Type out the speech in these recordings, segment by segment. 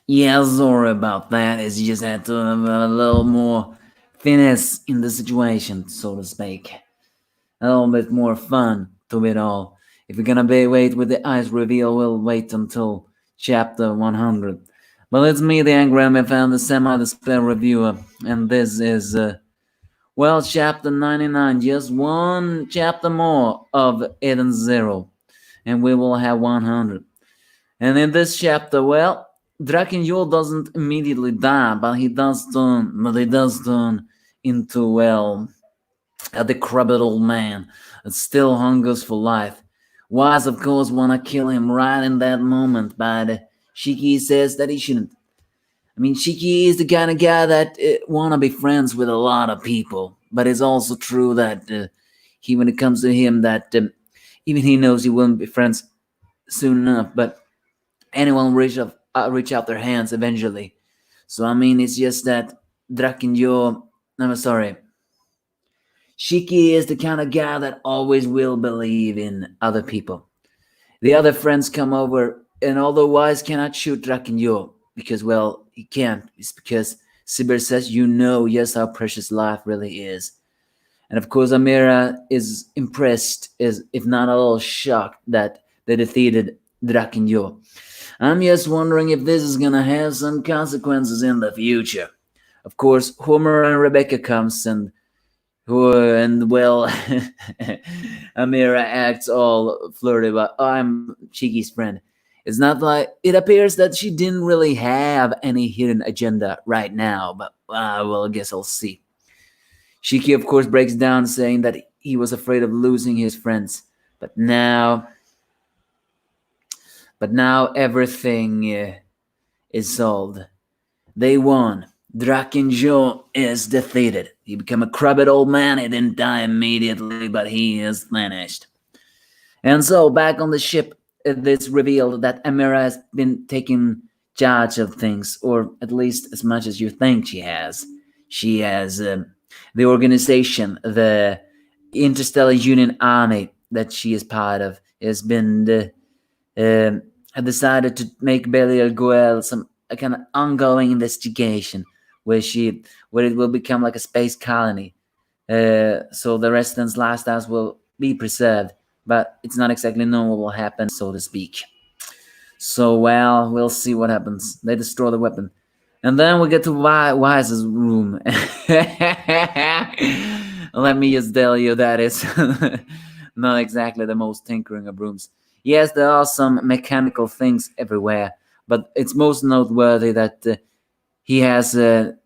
Yeah, sorry about that. It's just had to have a little more finesse in the situation, so to speak. A little bit more fun to it all. If you're gonna wait with the ice reveal, we'll wait until chapter 100. But it's me, the Angry Anime fan, the semi-despair reviewer, and this is, well, chapter 99, just one chapter more of Eden Zero, and we will have 100. And in this chapter, well, Drakenjol doesn't immediately die, but he does turn into, well, a decrepit old man that still hungers for life. Wise, of course, wanna kill him right in that moment, but Shiki says that he shouldn't. I mean, Shiki is the kind of guy that wanna be friends with a lot of people, but it's also true that when it comes to him, that even he knows he won't be friends soon enough. But anyone will reach out their hands eventually. So I mean, it's just that Drakenjo. I'm sorry. Shiki is the kind of guy that always will believe in other people. The other friends come over, and although Wise cannot shoot Drakenjo because, well, he can't, it's because Sibir says you know just how precious life really is. And of course, Amira is impressed, is if not a little shocked that they defeated Drakenjo. I'm just wondering if this is gonna have some consequences in the future. Of course, Homer and Rebecca comes and well, Amira acts all flirty about, oh, I'm Chiki's friend. It's not like it appears that she didn't really have any hidden agenda right now, but well, I guess I'll see. Shiki, of course, breaks down saying that he was afraid of losing his friends, but now, everything is solved. They won. Drakenjo is defeated. He became a crabby old man. He didn't die immediately, but he is vanished. And so, back on the ship, it is revealed that Amira has been taking charge of things, or at least as much as you think she has. She has the organization, the Interstellar Union Army that she is part of, has been had decided to make Belial Goel some a kind of ongoing investigation where it will become like a space colony. So the residents' lifestyles will be preserved, but it's not exactly known what will happen, so to speak. So well, we'll see what happens. They destroy the weapon, and then we get to Wise's room. Let me just tell you that it's not exactly the most tinkering of rooms. Yes, there are some mechanical things everywhere, but it's most noteworthy that he has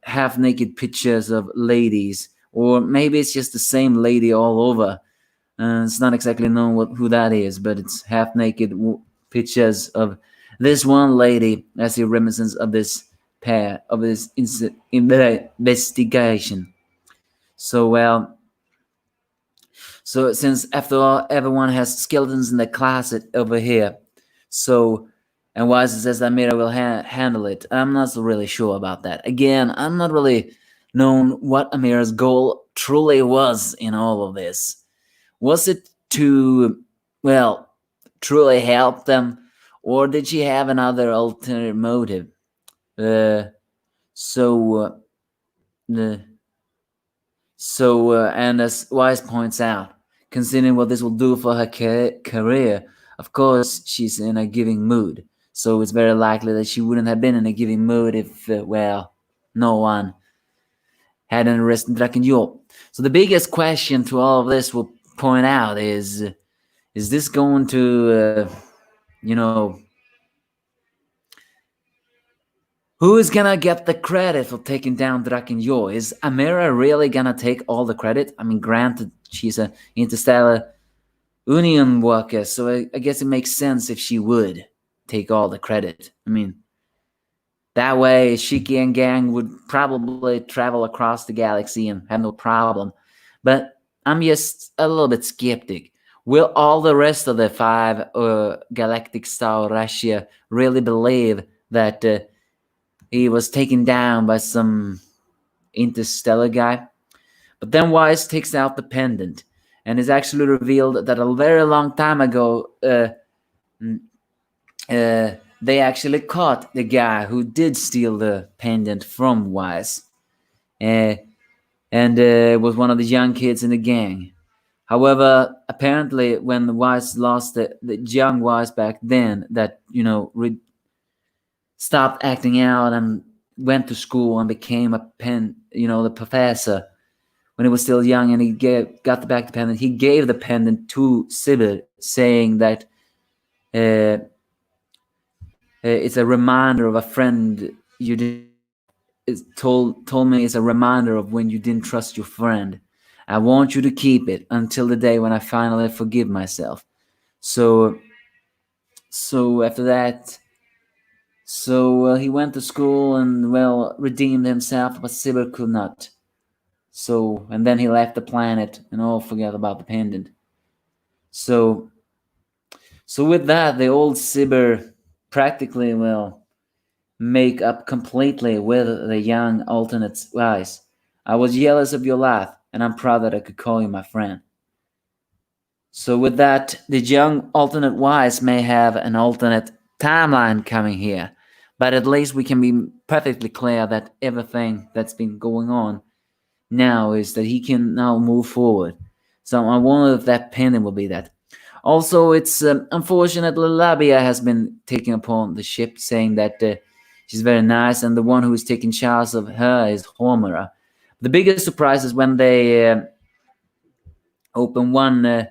half-naked pictures of ladies, or maybe it's just the same lady all over. It's not exactly known who that is, but it's half-naked pictures of this one lady as a reminiscence of this pair of this investigation. So well, so since after all, everyone has skeletons in the closet over here, so and Wise says that Mira will handle it. I'm not so really sure about that. Again, I'm not really known what Amira's goal truly was in all of this. Was it to, well, truly help them, or did she have another ulterior motive? Uh, so, uh, the and as Wise points out, considering what this will do for her career, of course she's in a giving mood. So it's very likely that she wouldn't have been in a giving mood if, well, no one hadn't arrested Drakenjol. So the biggest question to all of this will point out is this going to, you know, who is gonna get the credit for taking down Drakenjol? Is Amira really gonna take all the credit? I mean, granted, she's an interstellar Union worker, so I guess it makes sense if she would take all the credit. I mean, that way Shiki and gang would probably travel across the galaxy and have no problem. But I'm just a little bit skeptic. Will all the rest of the five galactic star Russia really believe that he was taken down by some interstellar guy? But then Wise takes out the pendant, and it's actually revealed that a very long time ago, Mm, they actually caught the guy who did steal the pendant from Wise, uh, and was one of the young kids in the gang. However, apparently, when Wise lost the young Wise back then, that stopped acting out and went to school and became the professor when he was still young, and he got back the pendant. He gave the pendant to Sibir, saying that it's a reminder of a friend you didn't. It told me it's a reminder of when you didn't trust your friend. I want you to keep it until the day when I finally forgive myself. So after that, he went to school and redeemed himself, but Sibir could not. And then he left the planet and all forgot about the pendant. So with that, the old Sibir practically make up completely with the young alternate Wise. I was jealous of your life, and I'm proud that I could call you my friend. So with that, the young alternate Wise may have an alternate timeline coming here, but at least we can be perfectly clear that everything that's been going on now is that he can now move forward. So I wonder if that pendant will be that. Also, it's unfortunate Labia has been taking upon the ship, saying that she's very nice, and the one who is taking charge of her is Homera. The biggest surprise is when they open one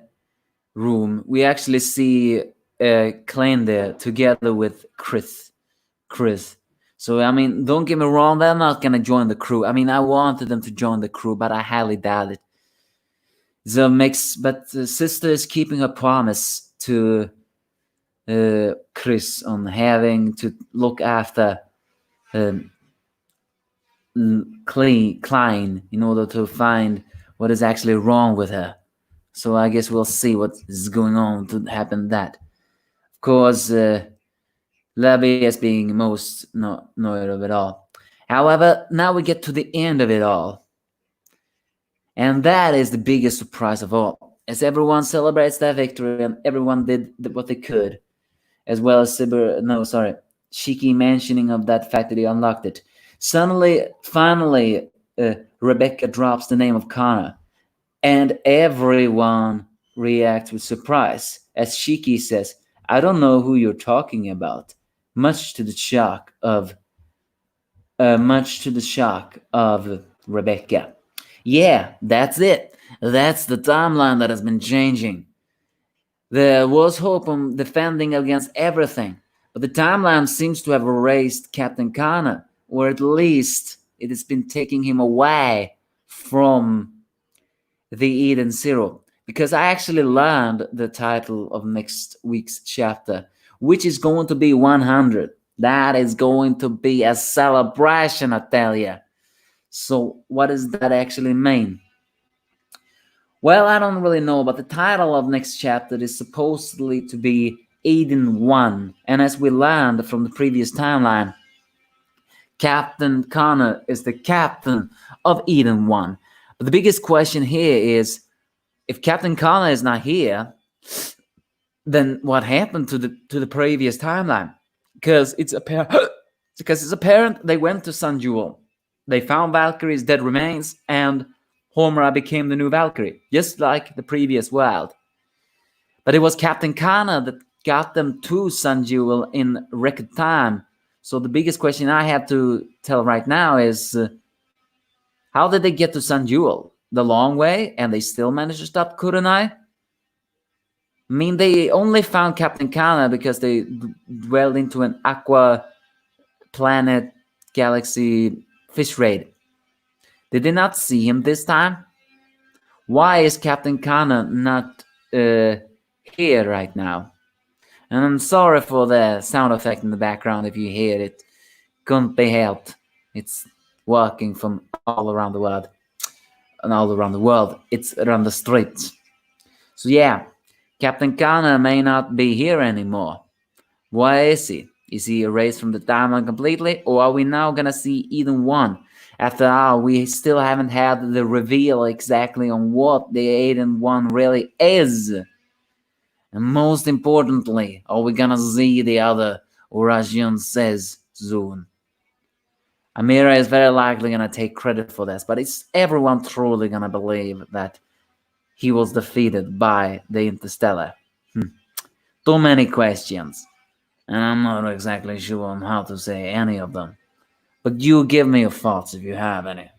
room, we actually see Klein there together with Chris. So I mean, don't get me wrong, they're not gonna join the crew. I mean, I wanted them to join the crew, but I highly doubt it. But the sister is keeping her promise to Chris on having to look after um, Klein in order to find what is actually wrong with her. So I guess we'll see what is going on to happen. That, of course, Labby as being most not annoyed of it all. However, now we get to the end of it all, and that is the biggest surprise of all. As everyone celebrates their victory and everyone did what they could, as well as Shiki mentioning of that fact that he unlocked it. Finally, Rebecca drops the name of Kana, and everyone reacts with surprise as Shiki says, "I don't know who you're talking about." Much to the shock of Rebecca. Yeah, that's it. That's the timeline that has been changing. There was hope on defending against everything, but the timeline seems to have erased Captain Kana, or at least it has been taking him away from the Eden Zero. Because I actually learned the title of next week's chapter, which is going to be 100. That is going to be a celebration, I tell you. So, what does that actually mean? Well, I don't really know, but the title of next chapter is supposedly to be Eden 1. And as we learned from the previous timeline, Captain Connor is the captain of Eden 1. But the biggest question here is, if Captain Connor is not here, then what happened to the previous timeline? Because it's apparent they went to Sun Jewel. They found Valkyrie's dead remains, and Homura became the new Valkyrie, just like the previous world. But it was Captain Kana that got them to Sun Jewel in record time. So the biggest question I have to tell right now is, how did they get to Sun Jewel? The long way, and they still managed to stop Kurenai? I mean, they only found Captain Kana because they dwelled into an aqua planet galaxy fish raid. Did they not see him this time? Why is Captain Kana not here right now? And I'm sorry for the sound effect in the background if you hear it. Couldn't be helped. It's working from all around the world. And all around the world. It's around the streets. So yeah, Captain Kana may not be here anymore. Why is he? Is he erased from the timeline completely? Or are we now gonna see Eden 1? After all, we still haven't had the reveal exactly on what the Eden 1 really is. And most importantly, are we gonna see the other Urasian says soon? Amira is very likely gonna take credit for this, but is everyone truly gonna believe that he was defeated by the Interstellar? Too many questions, and I'm not exactly sure on how to say any of them. But you give me your thoughts if you have any.